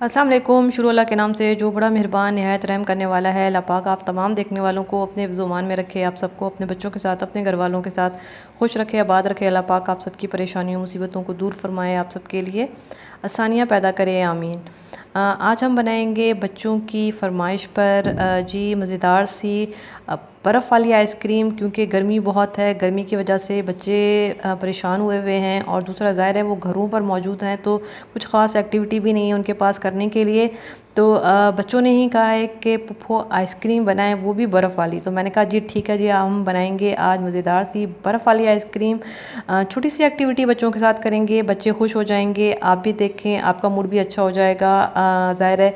अस्सलाम वालेकुम। शुरू अल्लाह के नाम से जो बड़ा मेहरबान नहायत रहम करने वाला है। अल्लाह पाक आप तमाम देखने वालों को अपने ज़ुबान में रखे, आप सबको अपने बच्चों के साथ, अपने घर वालों के साथ खुश रखे, आबाद रखे। अल्लाह पाक आप सबकी परेशानियों मुसीबतों को दूर फरमाए, आप सबके लिए आसानियाँ पैदा करे, आमीन। आज हम बनाएंगे बच्चों की फरमाइश पर जी मज़ेदार सी बर्फ़ वाली आइसक्रीम, क्योंकि गर्मी बहुत है। गर्मी की वजह से बच्चे परेशान हुए हुए हैं, और दूसरा ज़ाहिर है वो घरों पर मौजूद हैं, तो कुछ ख़ास एक्टिविटी भी नहीं है उनके पास करने के लिए। तो बच्चों ने ही कहा है कि पुप्पो आइसक्रीम बनाएं, वो भी बर्फ़ वाली। तो मैंने कहा जी ठीक है जी, हम बनाएंगे आज मज़ेदार सी बर्फ़ वाली आइसक्रीम। छोटी सी एक्टिविटी बच्चों के साथ करेंगे, बच्चे खुश हो जाएंगे, आप भी देखें, आपका मूड भी अच्छा हो जाएगा। ज़ाहिर है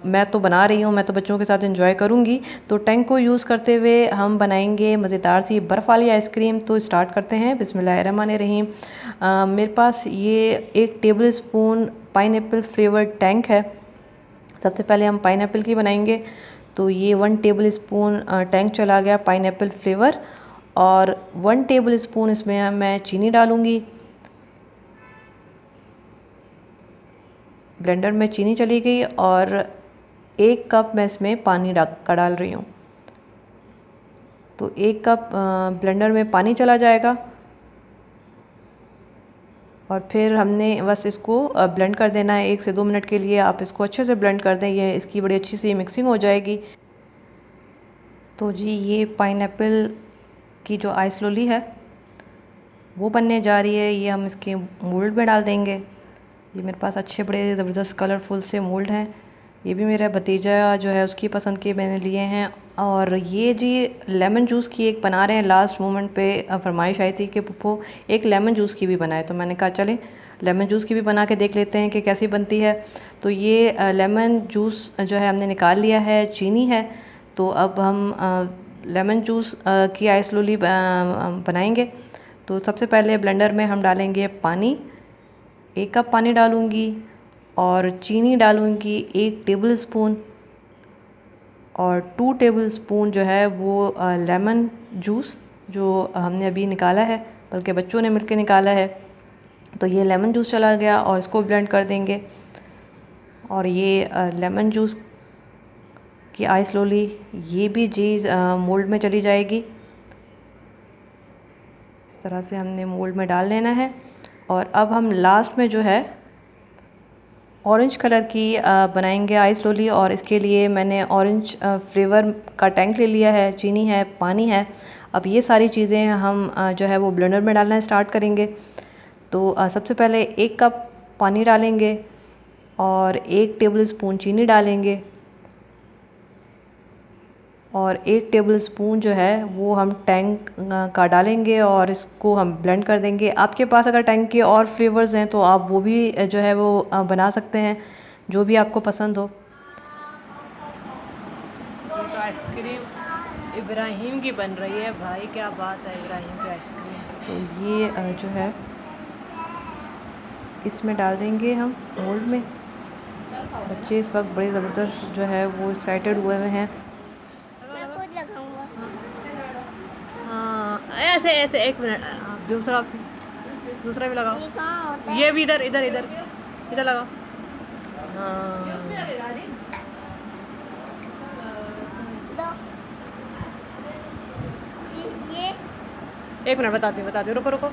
मैं तो बना रही हूँ, मैं तो बच्चों के साथ इंजॉय करूँगी। तो टैंक को यूज़ करते हुए हम बनाएंगे मज़ेदार सी बर्फ़ वाली आइसक्रीम। तो स्टार्ट करते हैं, बिस्मिल्लाहिर्रहमानिर्रहीम। मेरे पास ये 1 table spoon pineapple flavoured tank है। सबसे पहले हम पाइनएप्पल की बनाएंगे। तो ये 1 टेबल स्पून टैंक चला गया पाइनएप्पल फ्लेवर, और 1 टेबल स्पून इसमें मैं चीनी डालूँगी। ब्लेंडर में चीनी चली गई, और 1 कप मैं इसमें पानी डाल रही हूँ। तो 1 कप ब्लेंडर में पानी चला जाएगा, और फिर हमने बस इसको ब्लेंड कर देना है 1 से 2 मिनट के लिए। आप इसको अच्छे से ब्लेंड कर दें, ये इसकी बड़ी अच्छी सी मिक्सिंग हो जाएगी। तो जी ये पाइनएप्पल की जो आइस लोली है वो बनने जा रही है। ये हम इसके मोल्ड में डाल देंगे। ये मेरे पास अच्छे बड़े ज़बरदस्त कलरफुल से मोल्ड हैं। ये भी मेरा भतीजा जो है उसकी पसंद के मैंने लिए हैं। और ये जी लेमन जूस की एक बना रहे हैं, लास्ट मोमेंट पे फरमाइश आई थी कि पुप्पो एक लेमन जूस की भी बनाए। तो मैंने कहा चलें लेमन जूस की भी बना के देख लेते हैं कि कैसी बनती है। तो ये लेमन जूस जो है हमने निकाल लिया है, चीनी है। तो अब हम लेमन जूस की आइस लोली बनाएंगे। तो सबसे पहले ब्लेंडर में हम डालेंगे पानी, 1 कप पानी डालूँगी, और चीनी डालूँगी 1 टेबल स्पून, और 2 टेबल स्पून जो है वो लेमन जूस जो हमने अभी निकाला है, बल्कि बच्चों ने मिलकर निकाला है। तो ये लेमन जूस चला गया, और इसको ब्लेंड कर देंगे। और ये लेमन जूस की आइस लोली ये भी चीज़ मोल्ड में चली जाएगी। इस तरह से हमने मोल्ड में डाल लेना है। और अब हम लास्ट में जो है ऑरेंज कलर की बनाएंगे आइस लोली, और इसके लिए मैंने ऑरेंज फ्लेवर का टैंक ले लिया है, चीनी है, पानी है। अब ये सारी चीज़ें हम जो है वो ब्लेंडर में डालना स्टार्ट करेंगे। तो सबसे पहले 1 कप पानी डालेंगे, और 1 टेबल स्पून चीनी डालेंगे, और 1 टेबल स्पून जो है वो हम टैंक का डालेंगे, और इसको हम ब्लेंड कर देंगे। आपके पास अगर टैंक के और फ्लेवर्स हैं तो आप वो भी जो है वो बना सकते हैं, जो भी आपको पसंद हो। ये तो आइसक्रीम इब्राहिम की बन रही है भाई, क्या बात है इब्राहिम की आइसक्रीम की। तो ये जो है इसमें डाल देंगे हम मोल्ड में। बच्चे इस वक्त बड़े ज़बरदस्त जो है वो एक्साइटेड हुए हुए हैं। मैं खुद लगाऊंगा। हाँ ऐसे ऐसे 1 मिनट, दूसरा दूसरा भी लगाओ। ये कहाँ होता है? ये भी इधर इधर इधर इधर लगाओ। हाँ दो। ये 1 मिनट बताती हूँ, रुको रुको।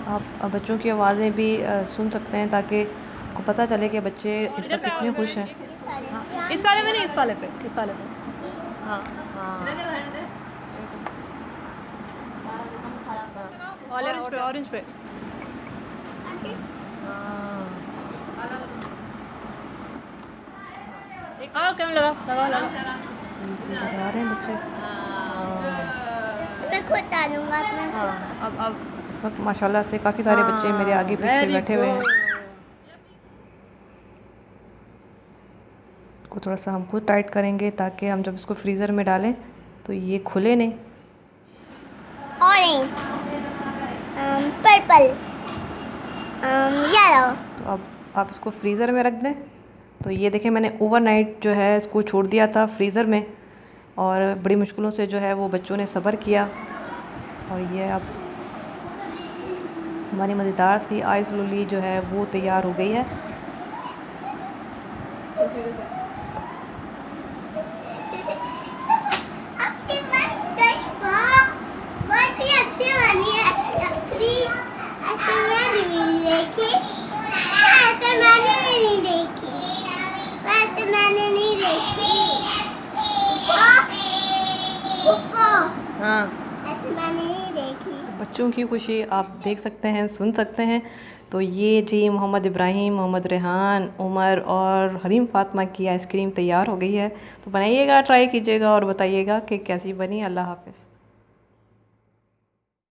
आप बच्चों की आवाज़ें भी सुन सकते हैं, ताकि आपको पता चले कि बच्चे इस इधर वक्त पे आओ, कितने खुश हैं। हाँ, इस वाले में नहीं, इस वाले पे, इस वाले पे। हाँ हाँ ऑरेंज पे, ऑरेंज पे। हाँ कैमरा लगाओ लगाओ लगाओ। बता रहे हैं बच्चे। मैं खुद डालूंगा अपना। हाँ अब इस वक्त माशाल्लाह से काफ़ी सारे बच्चे मेरे आगे पीछे बैठे हुए हैं। को थोड़ा सा हम खुद टाइट करेंगे, ताकि हम जब इसको फ्रीज़र में डालें तो ये खुले नहीं। Orange, purple, yellow. तो अब आप इसको फ्रीज़र में रख दें। तो ये देखें, मैंने ओवरनाइट जो है इसको छोड़ दिया था फ्रीज़र में, और बड़ी मुश्किलों से जो है वो बच्चों ने सब्र किया। और ये अब हमारी मज़ेदार सी आइस लोली जो है वो तैयार हो गई है। आपकी बात सच बहुत ही अच्छी बनी है लकड़ी। ऐसे मैंने भी नहीं देखी, ऐसे मैंने भी नहीं देखी, वैसे मैंने नहीं देखी। हाँ ऐसे मैंने नहीं देखी। बच्चों की खुशी आप देख सकते हैं, सुन सकते हैं। तो ये जी मोहम्मद इब्राहिम, मोहम्मद रेहान, उमर और हरीम फातिमा की आइसक्रीम तैयार हो गई है। तो बनाइएगा, ट्राई कीजिएगा और बताइएगा कि कैसी बनी। अल्लाह हाफ़िज़।